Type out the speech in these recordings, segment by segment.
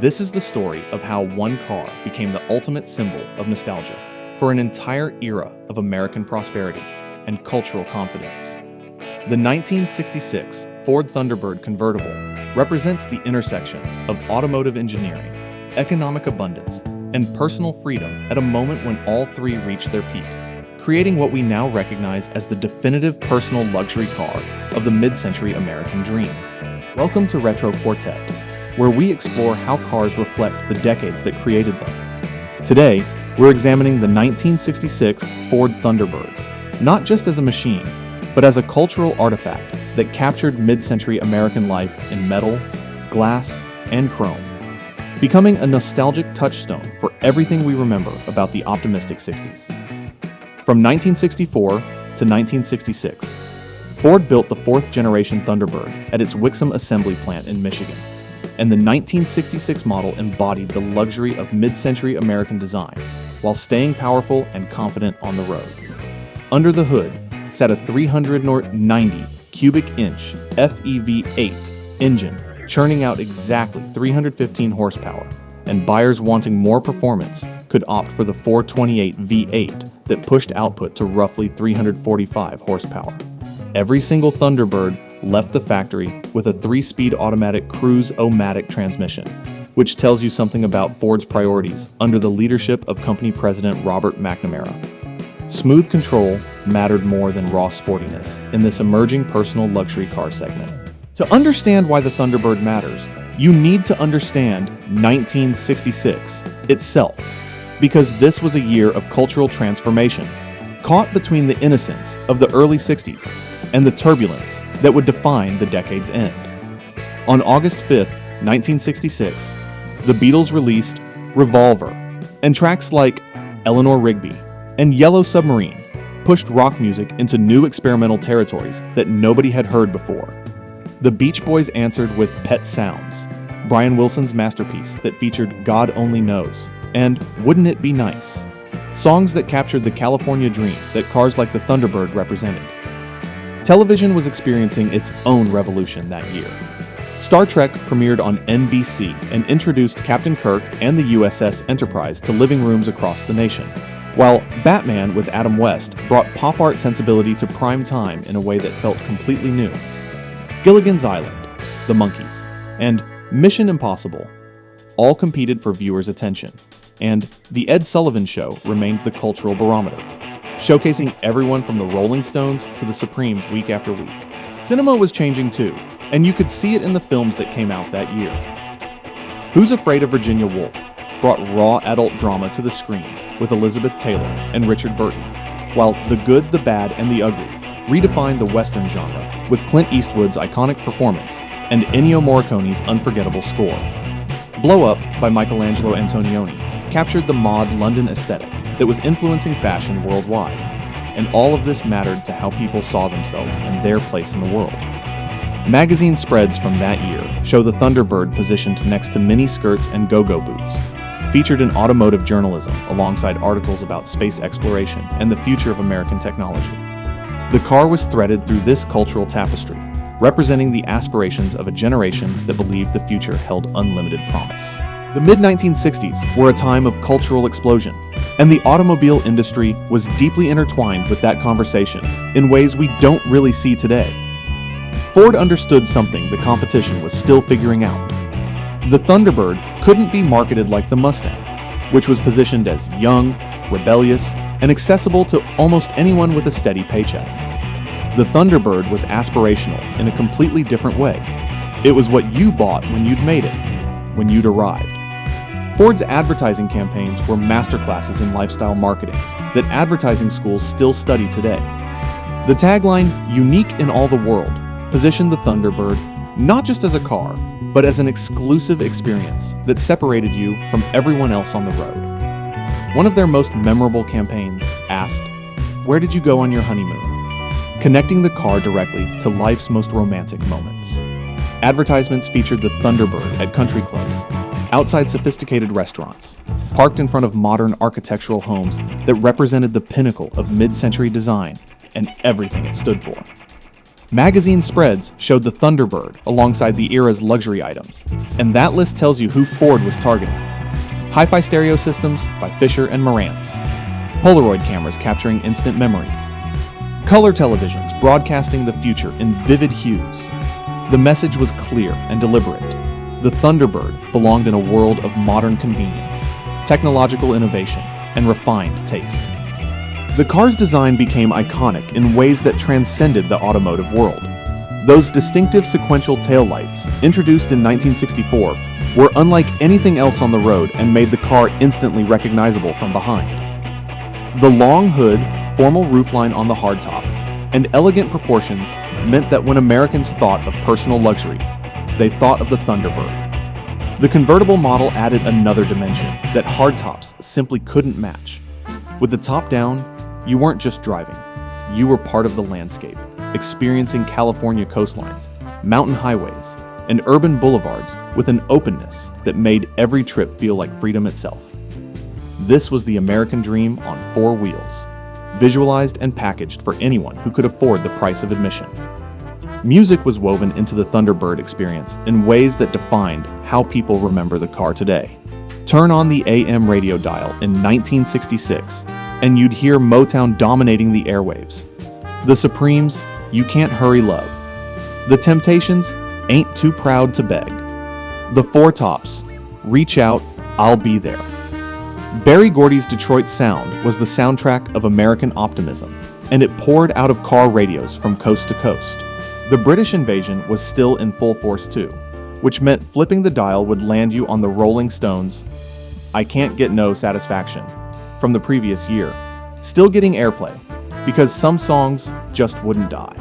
This is the story of how one car became the ultimate symbol of nostalgia for an entire era of American prosperity and cultural confidence. The 1966 Ford Thunderbird convertible represents the intersection of automotive engineering, economic abundance, and personal freedom at a moment when all three reached their peak, creating what we now recognize as the definitive personal luxury car of the mid-century American dream. Welcome to Retro Quartett, where we explore how cars reflect the decades that created them. Today, we're examining the 1966 Ford Thunderbird, not just as a machine, but as a cultural artifact that captured mid-century American life in metal, glass, and chrome, becoming a nostalgic touchstone for everything we remember about the optimistic 60s. From 1964 to 1966, Ford built the fourth-generation Thunderbird at its Wixom assembly plant in Michigan, and the 1966 model embodied the luxury of mid-century American design while staying powerful and confident on the road. Under the hood sat a 390 cubic inch FEV8 engine churning out exactly 315 horsepower, and buyers wanting more performance could opt for the 428 V8 that pushed output to roughly 345 horsepower. Every single Thunderbird left the factory with a 3-speed automatic Cruise-O-Matic transmission, which tells you something about Ford's priorities under the leadership of company president Robert McNamara. Smooth control mattered more than raw sportiness in this emerging personal luxury car segment. To understand why the Thunderbird matters, you need to understand 1966 itself, because this was a year of cultural transformation, caught between the innocence of the early 60s and the turbulence that would define the decade's end. On August 5th, 1966, the Beatles released Revolver, and tracks like Eleanor Rigby and Yellow Submarine pushed rock music into new experimental territories that nobody had heard before. The Beach Boys answered with Pet Sounds, Brian Wilson's masterpiece that featured God Only Knows, and Wouldn't It Be Nice, songs that captured the California dream that cars like the Thunderbird represented. Television was experiencing its own revolution that year. Star Trek premiered on NBC and introduced Captain Kirk and the USS Enterprise to living rooms across the nation, while Batman with Adam West brought pop art sensibility to prime time in a way that felt completely new. Gilligan's Island, The Monkees, and Mission Impossible all competed for viewers' attention, and The Ed Sullivan Show remained the cultural barometer, showcasing everyone from the Rolling Stones to the Supremes week after week. Cinema was changing too, and you could see it in the films that came out that year. Who's Afraid of Virginia Woolf brought raw adult drama to the screen with Elizabeth Taylor and Richard Burton, while The Good, the Bad, and the Ugly redefined the Western genre with Clint Eastwood's iconic performance and Ennio Morricone's unforgettable score. Blow Up by Michelangelo Antonioni captured the mod London aesthetic that was influencing fashion worldwide, and all of this mattered to how people saw themselves and their place in the world. Magazine spreads from that year show the Thunderbird positioned next to mini skirts and go-go boots, featured in automotive journalism alongside articles about space exploration and the future of American technology. The car was threaded through this cultural tapestry, representing the aspirations of a generation that believed the future held unlimited promise. The mid-1960s were a time of cultural explosion, and the automobile industry was deeply intertwined with that conversation in ways we don't really see today. Ford understood something the competition was still figuring out. The Thunderbird couldn't be marketed like the Mustang, which was positioned as young, rebellious, and accessible to almost anyone with a steady paycheck. The Thunderbird was aspirational in a completely different way. It was what you bought when you'd made it, when you'd arrived. Ford's advertising campaigns were masterclasses in lifestyle marketing that advertising schools still study today. The tagline, "Unique in all the world," positioned the Thunderbird not just as a car, but as an exclusive experience that separated you from everyone else on the road. One of their most memorable campaigns asked, "Where did you go on your honeymoon?" connecting the car directly to life's most romantic moments. Advertisements featured the Thunderbird at country clubs, outside sophisticated restaurants, parked in front of modern architectural homes that represented the pinnacle of mid-century design and everything it stood for. Magazine spreads showed the Thunderbird alongside the era's luxury items, and that list tells you who Ford was targeting. Hi-fi stereo systems by Fisher and Marantz. Polaroid cameras capturing instant memories. Color televisions broadcasting the future in vivid hues. The message was clear and deliberate. The Thunderbird belonged in a world of modern convenience, technological innovation, and refined taste. The car's design became iconic in ways that transcended the automotive world. Those distinctive sequential taillights, introduced in 1964, were unlike anything else on the road and made the car instantly recognizable from behind. The long hood, formal roofline on the hardtop, and elegant proportions meant that when Americans thought of personal luxury, they thought of the Thunderbird. The convertible model added another dimension that hardtops simply couldn't match. With the top down, you weren't just driving. You were part of the landscape, experiencing California coastlines, mountain highways, and urban boulevards with an openness that made every trip feel like freedom itself. This was the American dream on four wheels, visualized and packaged for anyone who could afford the price of admission. Music was woven into the Thunderbird experience in ways that defined how people remember the car today. Turn on the AM radio dial in 1966, and you'd hear Motown dominating the airwaves. The Supremes, You Can't Hurry Love. The Temptations, Ain't Too Proud to Beg. The Four Tops, Reach Out, I'll Be There. Berry Gordy's Detroit Sound was the soundtrack of American optimism, and it poured out of car radios from coast to coast. The British invasion was still in full force too, which meant flipping the dial would land you on the Rolling Stones' I Can't Get No Satisfaction from the previous year, still getting airplay, because some songs just wouldn't die.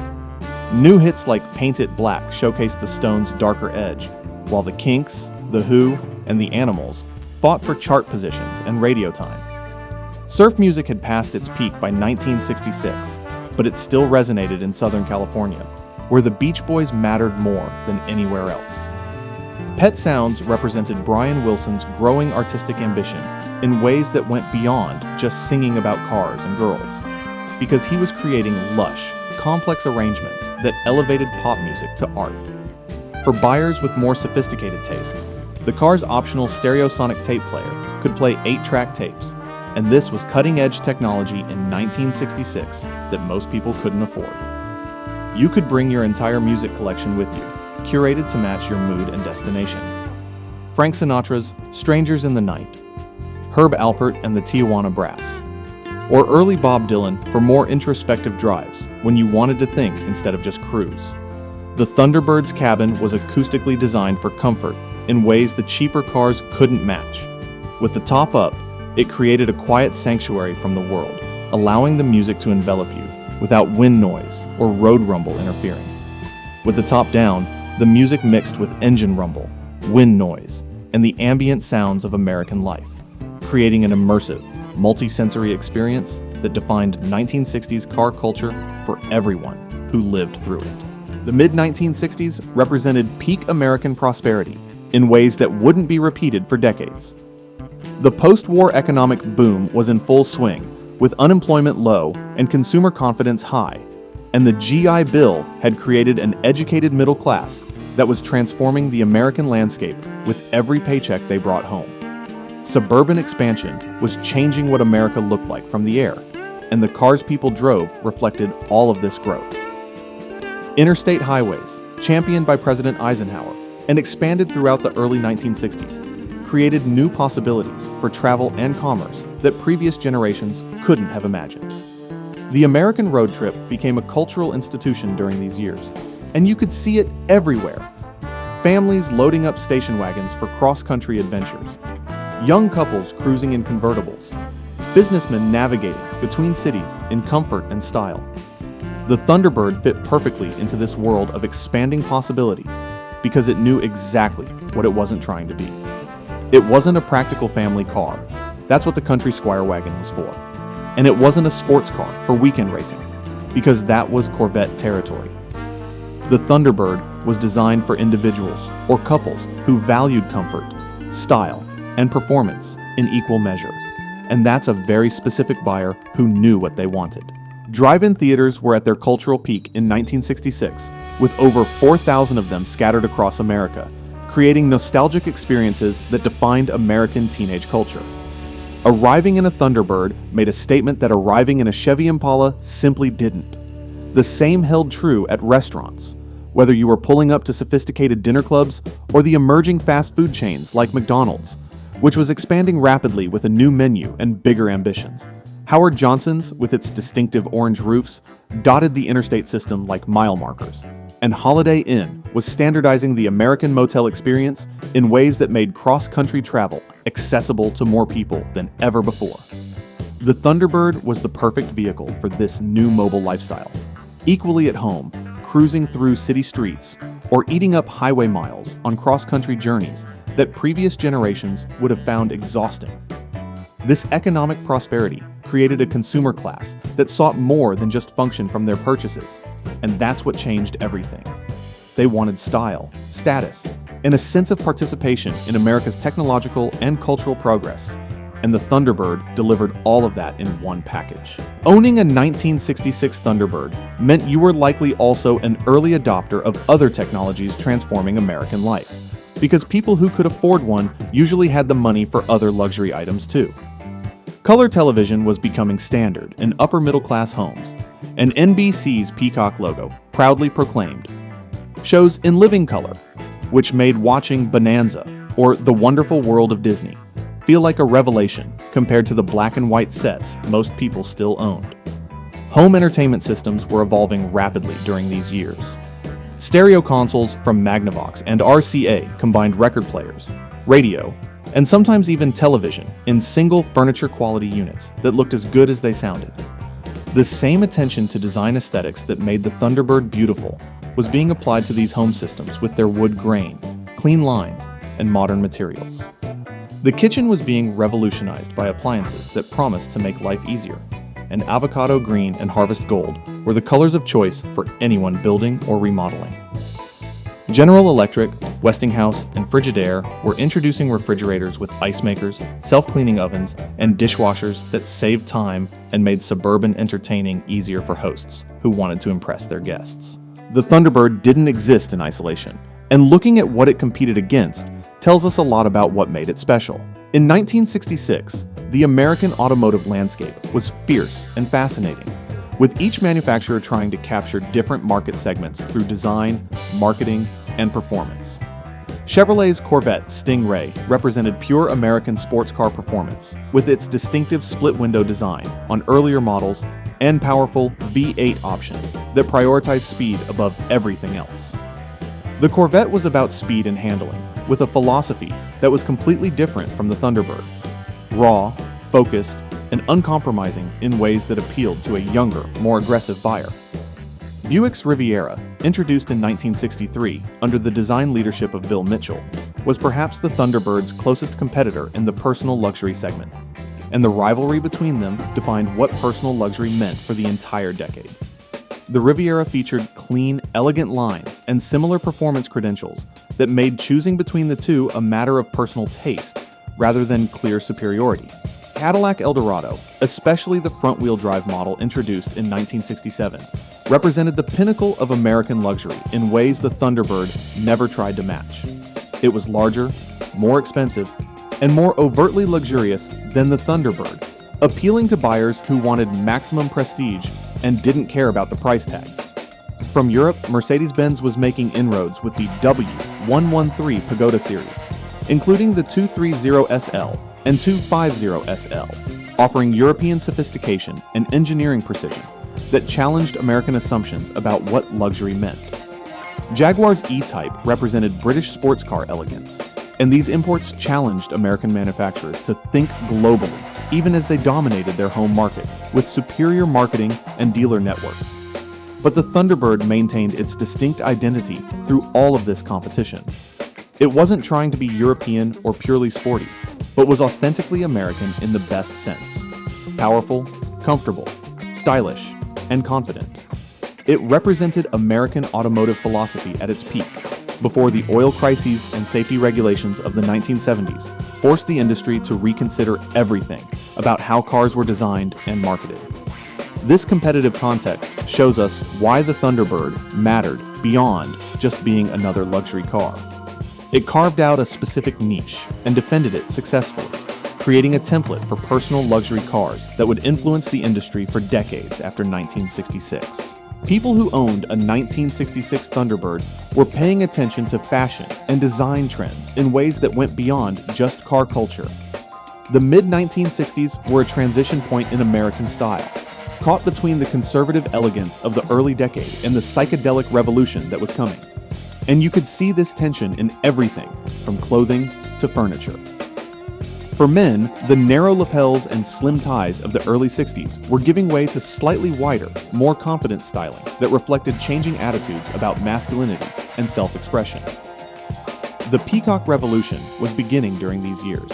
New hits like Paint It Black showcased the Stones' darker edge, while the Kinks, The Who, and The Animals fought for chart positions and radio time. Surf music had passed its peak by 1966, but it still resonated in Southern California, where the Beach Boys mattered more than anywhere else. Pet Sounds represented Brian Wilson's growing artistic ambition in ways that went beyond just singing about cars and girls, because he was creating lush, complex arrangements that elevated pop music to art. For buyers with more sophisticated tastes, the car's optional stereosonic tape player could play 8-track tapes, and this was cutting-edge technology in 1966 that most people couldn't afford. You could bring your entire music collection with you, curated to match your mood and destination. Frank Sinatra's Strangers in the Night, Herb Alpert and the Tijuana Brass, or early Bob Dylan for more introspective drives when you wanted to think instead of just cruise. The Thunderbird's cabin was acoustically designed for comfort in ways the cheaper cars couldn't match. With the top up, it created a quiet sanctuary from the world, allowing the music to envelop you without wind noise or road rumble interfering. With the top down, the music mixed with engine rumble, wind noise, and the ambient sounds of American life, creating an immersive, multi-sensory experience that defined 1960s car culture for everyone who lived through it. The mid-1960s represented peak American prosperity in ways that wouldn't be repeated for decades. The post-war economic boom was in full swing, with unemployment low and consumer confidence high, and the GI Bill had created an educated middle class that was transforming the American landscape with every paycheck they brought home. Suburban expansion was changing what America looked like from the air, and the cars people drove reflected all of this growth. Interstate highways, championed by President Eisenhower and expanded throughout the early 1960s, created new possibilities for travel and commerce that previous generations couldn't have imagined. The American road trip became a cultural institution during these years, and you could see it everywhere. Families loading up station wagons for cross-country adventures, young couples cruising in convertibles, businessmen navigating between cities in comfort and style. The Thunderbird fit perfectly into this world of expanding possibilities because it knew exactly what it wasn't trying to be. It wasn't a practical family car. That's what the Country Squire wagon was for. And it wasn't a sports car for weekend racing, because that was Corvette territory. The Thunderbird was designed for individuals or couples who valued comfort, style, and performance in equal measure. And that's a very specific buyer who knew what they wanted. Drive-in theaters were at their cultural peak in 1966, with over 4,000 of them scattered across America, creating nostalgic experiences that defined American teenage culture. Arriving in a Thunderbird made a statement that arriving in a Chevy Impala simply didn't. The same held true at restaurants, whether you were pulling up to sophisticated dinner clubs or the emerging fast food chains like McDonald's, which was expanding rapidly with a new menu and bigger ambitions. Howard Johnson's, with its distinctive orange roofs, dotted the interstate system like mile markers. And Holiday Inn was standardizing the American motel experience in ways that made cross-country travel accessible to more people than ever before. The Thunderbird was the perfect vehicle for this new mobile lifestyle. Equally at home, cruising through city streets, or eating up highway miles on cross-country journeys that previous generations would have found exhausting. This economic prosperity created a consumer class that sought more than just function from their purchases, and that's what changed everything. They wanted style, status, and a sense of participation in America's technological and cultural progress, and the Thunderbird delivered all of that in one package. Owning a 1966 Thunderbird meant you were likely also an early adopter of other technologies transforming American life, because people who could afford one usually had the money for other luxury items too. Color television was becoming standard in upper-middle-class homes, and NBC's Peacock logo proudly proclaimed, "Shows in living color," which made watching Bonanza or The Wonderful World of Disney feel like a revelation compared to the black and white sets most people still owned. Home entertainment systems were evolving rapidly during these years. Stereo consoles from Magnavox and RCA combined record players, radio, and sometimes even television in single furniture-quality units that looked as good as they sounded. The same attention to design aesthetics that made the Thunderbird beautiful was being applied to these home systems with their wood grain, clean lines, and modern materials. The kitchen was being revolutionized by appliances that promised to make life easier, and avocado green and harvest gold were the colors of choice for anyone building or remodeling. General Electric, Westinghouse, and Frigidaire were introducing refrigerators with ice makers, self-cleaning ovens, and dishwashers that saved time and made suburban entertaining easier for hosts who wanted to impress their guests. The Thunderbird didn't exist in isolation, and looking at what it competed against tells us a lot about what made it special. In 1966, the American automotive landscape was fierce and fascinating, with each manufacturer trying to capture different market segments through design, marketing, and performance. Chevrolet's Corvette Stingray represented pure American sports car performance, with its distinctive split-window design on earlier models and powerful V8 options that prioritized speed above everything else. The Corvette was about speed and handling, with a philosophy that was completely different from the Thunderbird. Raw, focused, and uncompromising in ways that appealed to a younger, more aggressive buyer. Buick's Riviera, introduced in 1963 under the design leadership of Bill Mitchell, was perhaps the Thunderbird's closest competitor in the personal luxury segment, and the rivalry between them defined what personal luxury meant for the entire decade. The Riviera featured clean, elegant lines and similar performance credentials that made choosing between the two a matter of personal taste rather than clear superiority. Cadillac Eldorado, especially the front-wheel drive model introduced in 1967, represented the pinnacle of American luxury in ways the Thunderbird never tried to match. It was larger, more expensive, and more overtly luxurious than the Thunderbird, appealing to buyers who wanted maximum prestige and didn't care about the price tag. From Europe, Mercedes-Benz was making inroads with the W113 Pagoda series, including the 230SL and 250SL, offering European sophistication and engineering precision that challenged American assumptions about what luxury meant. Jaguar's E-Type represented British sports car elegance, and these imports challenged American manufacturers to think globally, even as they dominated their home market with superior marketing and dealer networks. But the Thunderbird maintained its distinct identity through all of this competition. It wasn't trying to be European or purely sporty, but was authentically American in the best sense. Powerful, comfortable, stylish, and confident. It represented American automotive philosophy at its peak, before the oil crises and safety regulations of the 1970s forced the industry to reconsider everything about how cars were designed and marketed. This competitive context shows us why the Thunderbird mattered beyond just being another luxury car. It carved out a specific niche and defended it successfully, creating a template for personal luxury cars that would influence the industry for decades after 1966. People who owned a 1966 Thunderbird were paying attention to fashion and design trends in ways that went beyond just car culture. The mid-1960s were a transition point in American style, caught between the conservative elegance of the early decade and the psychedelic revolution that was coming. And you could see this tension in everything, from clothing to furniture. For men, the narrow lapels and slim ties of the early 60s were giving way to slightly wider, more confident styling that reflected changing attitudes about masculinity and self-expression. The Peacock Revolution was beginning during these years,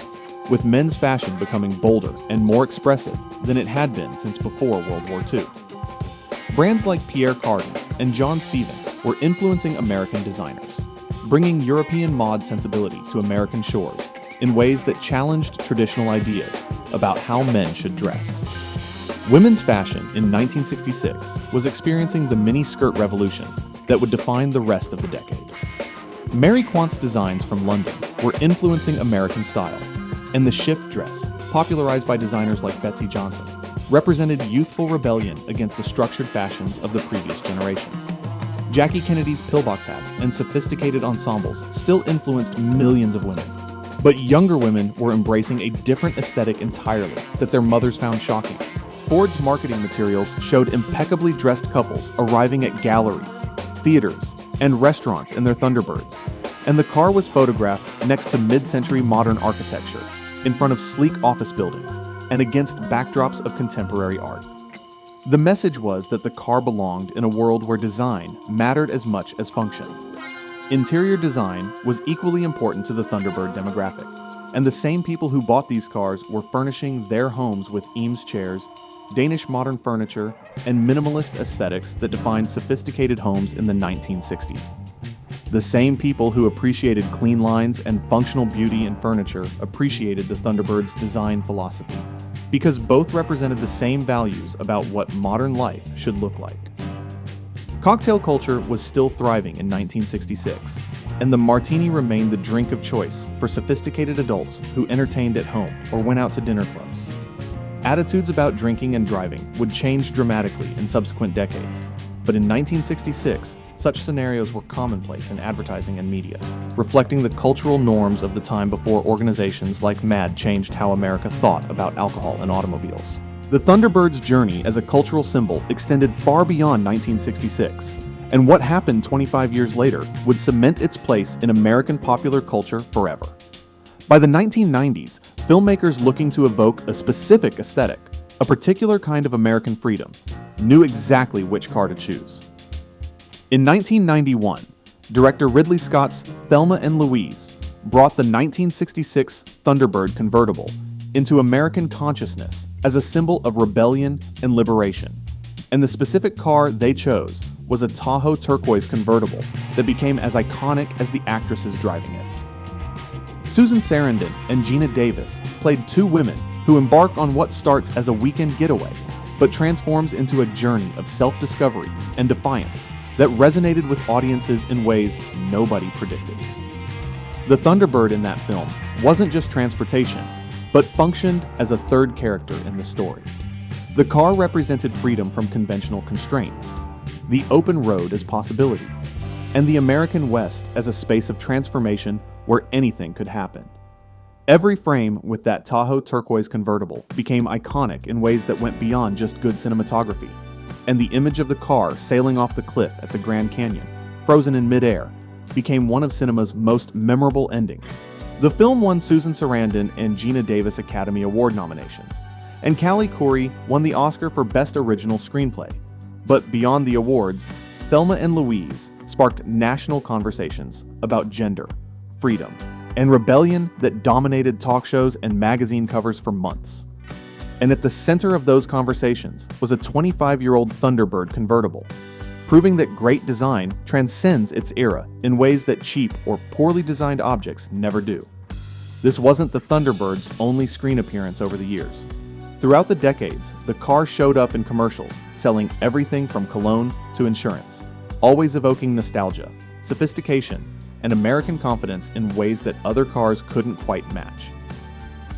with men's fashion becoming bolder and more expressive than it had been since before World War II. Brands like Pierre Cardin and John Stephen were influencing American designers, bringing European mod sensibility to American shores in ways that challenged traditional ideas about how men should dress. Women's fashion in 1966 was experiencing the mini-skirt revolution that would define the rest of the decade. Mary Quant's designs from London were influencing American style, and the shift dress, popularized by designers like Betsy Johnson, represented youthful rebellion against the structured fashions of the previous generation. Jackie Kennedy's pillbox hats and sophisticated ensembles still influenced millions of women, but younger women were embracing a different aesthetic entirely that their mothers found shocking. Ford's marketing materials showed impeccably dressed couples arriving at galleries, theaters, and restaurants in their Thunderbirds, and the car was photographed next to mid-century modern architecture, in front of sleek office buildings, and against backdrops of contemporary art. The message was that the car belonged in a world where design mattered as much as function. Interior design was equally important to the Thunderbird demographic, and the same people who bought these cars were furnishing their homes with Eames chairs, Danish modern furniture, and minimalist aesthetics that defined sophisticated homes in the 1960s. The same people who appreciated clean lines and functional beauty in furniture appreciated the Thunderbird's design philosophy, because both represented the same values about what modern life should look like. Cocktail culture was still thriving in 1966, and the martini remained the drink of choice for sophisticated adults who entertained at home or went out to dinner clubs. Attitudes about drinking and driving would change dramatically in subsequent decades, but in 1966, such scenarios were commonplace in advertising and media, reflecting the cultural norms of the time before organizations like MAD changed how America thought about alcohol and automobiles. The Thunderbird's journey as a cultural symbol extended far beyond 1966, and what happened 25 years later would cement its place in American popular culture forever. By the 1990s, filmmakers looking to evoke a specific aesthetic, a particular kind of American freedom, knew exactly which car to choose. In 1991, director Ridley Scott's Thelma and Louise brought the 1966 Thunderbird convertible into American consciousness as a symbol of rebellion and liberation, and the specific car they chose was a Tahoe turquoise convertible that became as iconic as the actresses driving it. Susan Sarandon and Gina Davis played two women who embark on what starts as a weekend getaway, but transforms into a journey of self-discovery and defiance that resonated with audiences in ways nobody predicted. The Thunderbird in that film wasn't just transportation, but functioned as a third character in the story. The car represented freedom from conventional constraints, the open road as possibility, and the American West as a space of transformation where anything could happen. Every frame with that Tahoe turquoise convertible became iconic in ways that went beyond just good cinematography, and the image of the car sailing off the cliff at the Grand Canyon, frozen in midair, became one of cinema's most memorable endings. The film won Susan Sarandon and Gina Davis Academy Award nominations, and Callie Khouri won the Oscar for Best Original Screenplay. But beyond the awards, Thelma and Louise sparked national conversations about gender, freedom, and rebellion that dominated talk shows and magazine covers for months. And at the center of those conversations was a 25-year-old Thunderbird convertible, proving that great design transcends its era in ways that cheap or poorly designed objects never do. This wasn't the Thunderbird's only screen appearance over the years. Throughout the decades, the car showed up in commercials, selling everything from cologne to insurance, always evoking nostalgia, sophistication, and American confidence in ways that other cars couldn't quite match.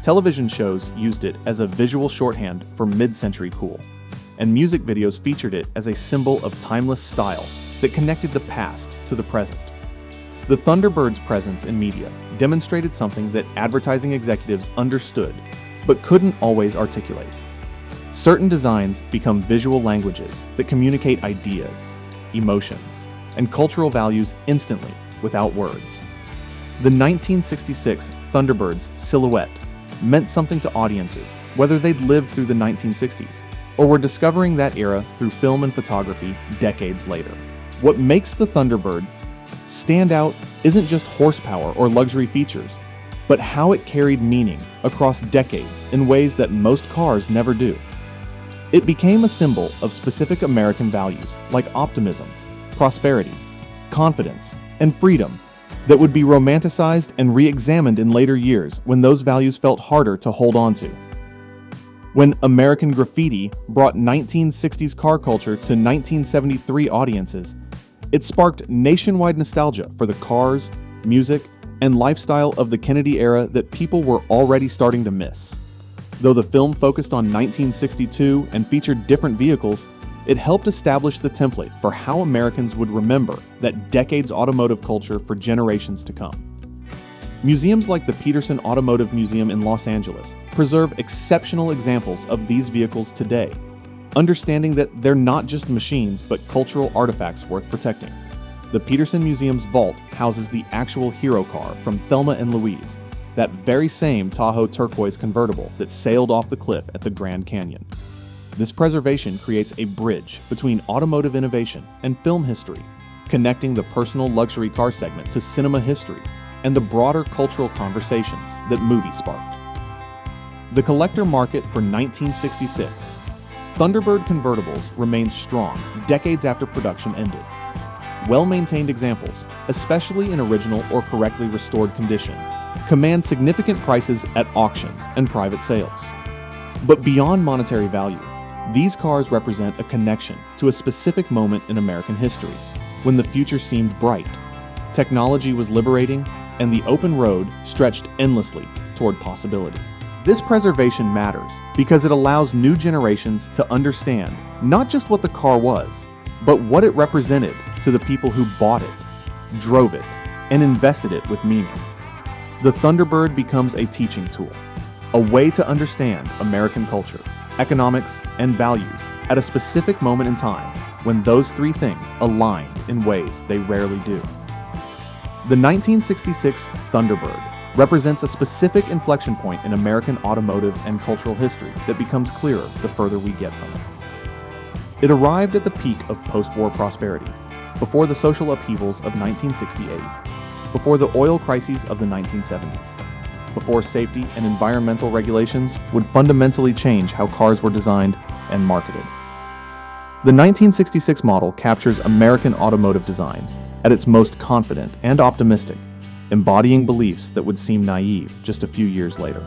Television shows used it as a visual shorthand for mid-century cool, and music videos featured it as a symbol of timeless style that connected the past to the present. The Thunderbird's presence in media demonstrated something that advertising executives understood but couldn't always articulate. Certain designs become visual languages that communicate ideas, emotions, and cultural values instantly without words. The 1966 Thunderbird's silhouette meant something to audiences, whether they'd lived through the 1960s or were discovering that era through film and photography decades later. What makes the Thunderbird stand out isn't just horsepower or luxury features, but how it carried meaning across decades in ways that most cars never do. It became a symbol of specific American values like optimism, prosperity, confidence, and freedom that would be romanticized and re-examined in later years when those values felt harder to hold on to. When American Graffiti brought 1960s car culture to 1973 audiences, it sparked nationwide nostalgia for the cars, music, and lifestyle of the Kennedy era that people were already starting to miss. Though the film focused on 1962 and featured different vehicles, it helped establish the template for how Americans would remember that decade's automotive culture for generations to come. Museums like the Peterson Automotive Museum in Los Angeles preserve exceptional examples of these vehicles today, understanding that they're not just machines but cultural artifacts worth protecting. The Peterson Museum's vault houses the actual hero car from Thelma and Louise, that very same Tahoe turquoise convertible that sailed off the cliff at the Grand Canyon. This preservation creates a bridge between automotive innovation and film history, connecting the personal luxury car segment to cinema history and the broader cultural conversations that movies sparked. The collector market for 1966. Thunderbird convertibles remained strong decades after production ended. Well-maintained examples, especially in original or correctly restored condition, command significant prices at auctions and private sales. But beyond monetary value, these cars represent a connection to a specific moment in American history, when the future seemed bright, technology was liberating, and the open road stretched endlessly toward possibility. This preservation matters because it allows new generations to understand not just what the car was, but what it represented to the people who bought it, drove it, and invested it with meaning. The Thunderbird becomes a teaching tool, a way to understand American culture, economics, and values at a specific moment in time when those three things aligned in ways they rarely do. The 1966 Thunderbird represents a specific inflection point in American automotive and cultural history that becomes clearer the further we get from it. It arrived at the peak of post-war prosperity, before the social upheavals of 1968, before the oil crises of the 1970s, before safety and environmental regulations would fundamentally change how cars were designed and marketed. The 1966 model captures American automotive design at its most confident and optimistic, embodying beliefs that would seem naive just a few years later.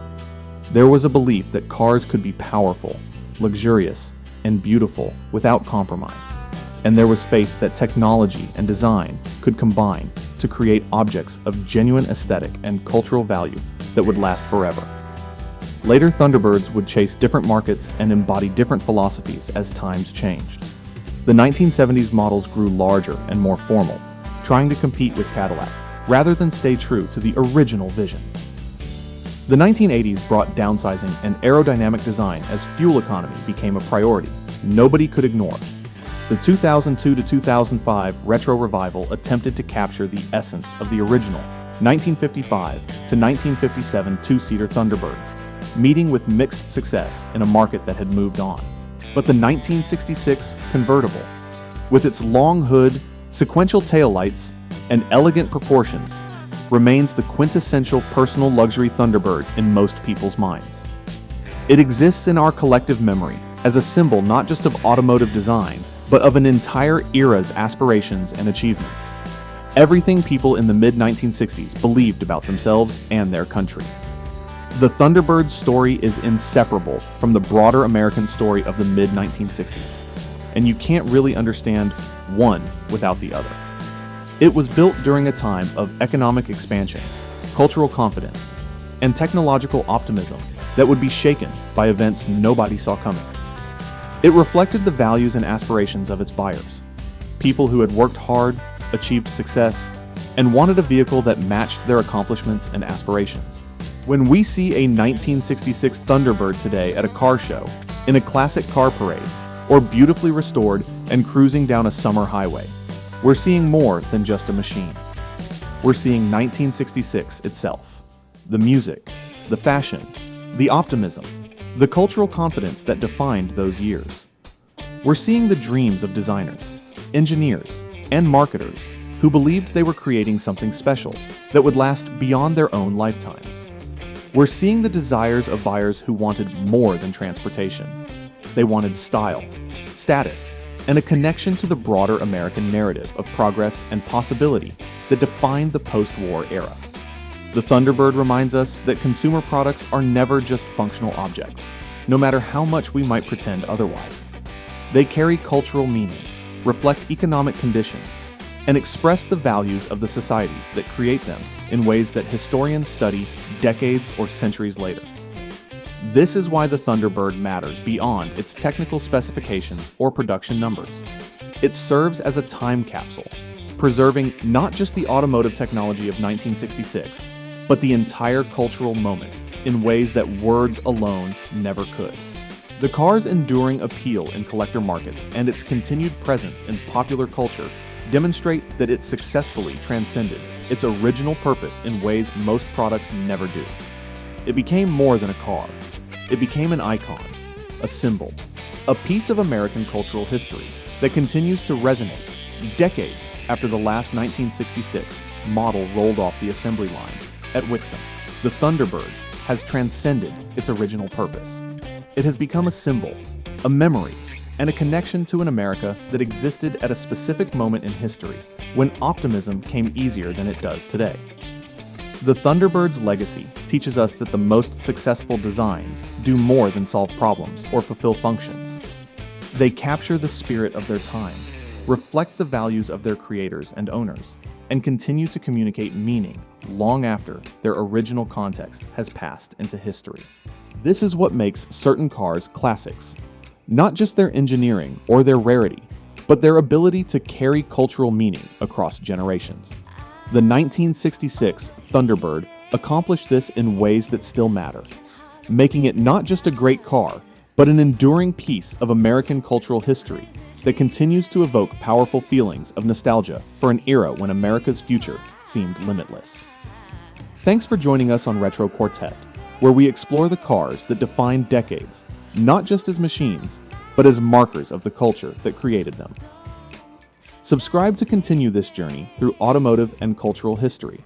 There was a belief that cars could be powerful, luxurious, and beautiful without compromise. And there was faith that technology and design could combine to create objects of genuine aesthetic and cultural value that would last forever. Later Thunderbirds would chase different markets and embody different philosophies as times changed. The 1970s models grew larger and more formal, trying to compete with Cadillac, rather than stay true to the original vision. The 1980s brought downsizing and aerodynamic design as fuel economy became a priority nobody could ignore. The 2002 to 2005 retro revival attempted to capture the essence of the original 1955 to 1957 two-seater Thunderbirds, meeting with mixed success in a market that had moved on. But the 1966 convertible, with its long hood, sequential taillights, and elegant proportions, remains the quintessential personal luxury Thunderbird in most people's minds. It exists in our collective memory as a symbol not just of automotive design, but of an entire era's aspirations and achievements. Everything people in the mid-1960s believed about themselves and their country. The Thunderbird's story is inseparable from the broader American story of the mid-1960s, and you can't really understand one without the other. It was built during a time of economic expansion, cultural confidence, and technological optimism that would be shaken by events nobody saw coming. It reflected the values and aspirations of its buyers, people who had worked hard, achieved success, and wanted a vehicle that matched their accomplishments and aspirations. When we see a 1966 Thunderbird today at a car show, in a classic car parade, or beautifully restored and cruising down a summer highway, we're seeing more than just a machine. We're seeing 1966 itself. The music, the fashion, the optimism, the cultural confidence that defined those years. We're seeing the dreams of designers, engineers, and marketers who believed they were creating something special that would last beyond their own lifetimes. We're seeing the desires of buyers who wanted more than transportation. They wanted style, status, and a connection to the broader American narrative of progress and possibility that defined the post-war era. The Thunderbird reminds us that consumer products are never just functional objects, no matter how much we might pretend otherwise. They carry cultural meaning, reflect economic conditions, and express the values of the societies that create them in ways that historians study decades or centuries later. This is why the Thunderbird matters beyond its technical specifications or production numbers. It serves as a time capsule, preserving not just the automotive technology of 1966, but the entire cultural moment in ways that words alone never could. The car's enduring appeal in collector markets and its continued presence in popular culture demonstrate that it successfully transcended its original purpose in ways most products never do. It became more than a car. It became an icon, a symbol, a piece of American cultural history that continues to resonate decades after the last 1966 model rolled off the assembly line at Wixom. The Thunderbird has transcended its original purpose. It has become a symbol, a memory, and a connection to an America that existed at a specific moment in history when optimism came easier than it does today. The Thunderbird's legacy teaches us that the most successful designs do more than solve problems or fulfill functions. They capture the spirit of their time, reflect the values of their creators and owners, and continue to communicate meaning long after their original context has passed into history. This is what makes certain cars classics. Not just their engineering or their rarity, but their ability to carry cultural meaning across generations. The 1966 Thunderbird accomplished this in ways that still matter, making it not just a great car, but an enduring piece of American cultural history that continues to evoke powerful feelings of nostalgia for an era when America's future seemed limitless. Thanks for joining us on Retro Quartett, where we explore the cars that define decades, not just as machines, but as markers of the culture that created them. Subscribe to continue this journey through automotive and cultural history.